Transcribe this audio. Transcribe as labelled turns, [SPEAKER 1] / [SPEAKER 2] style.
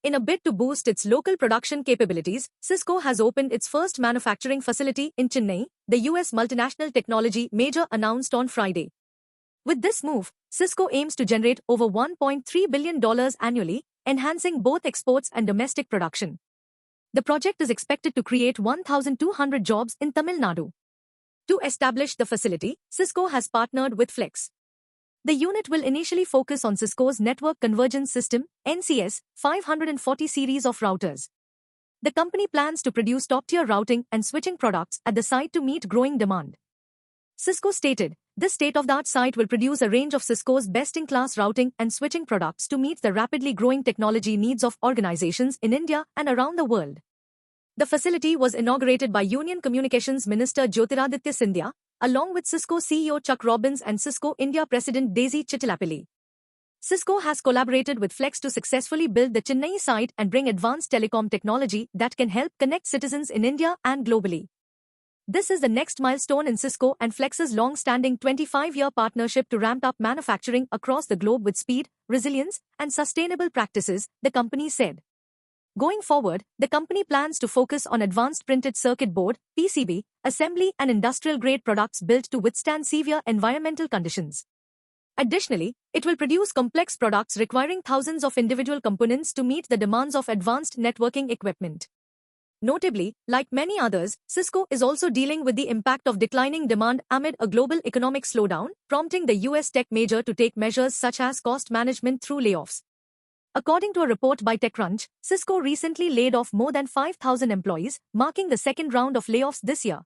[SPEAKER 1] In a bid to boost its local production capabilities, Cisco has opened its first manufacturing facility in Chennai, the US multinational technology major announced on Friday. With this move, Cisco aims to generate over $1.3 billion annually, enhancing both exports and domestic production. The project is expected to create 1,200 jobs in Tamil Nadu. To establish the facility, Cisco has partnered with Flex. The unit will initially focus on Cisco's Network Convergence System, NCS, 540 series of routers. The company plans to produce top-tier routing and switching products at the site to meet growing demand. Cisco stated, this state-of-the-art site will produce a range of Cisco's best-in-class routing and switching products to meet the rapidly growing technology needs of organizations in India and around the world. The facility was inaugurated by Union Communications Minister Jyotiraditya Scindia, along with Cisco CEO Chuck Robbins and Cisco India President Daisy Chittilapilly. Cisco has collaborated with Flex to successfully build the Chennai site and bring advanced telecom technology that can help connect citizens in India and globally. This is the next milestone in Cisco and Flex's long-standing 25-year partnership to ramp up manufacturing across the globe with speed, resilience, and sustainable practices, the company said. Going forward, the company plans to focus on advanced printed circuit board, PCB, assembly and industrial-grade products built to withstand severe environmental conditions. Additionally, it will produce complex products requiring thousands of individual components to meet the demands of advanced networking equipment. Notably, like many others, Cisco is also dealing with the impact of declining demand amid a global economic slowdown, prompting the US tech major to take measures such as cost management through layoffs. According to a report by TechCrunch, Cisco recently laid off more than 5,000 employees, marking the second round of layoffs this year.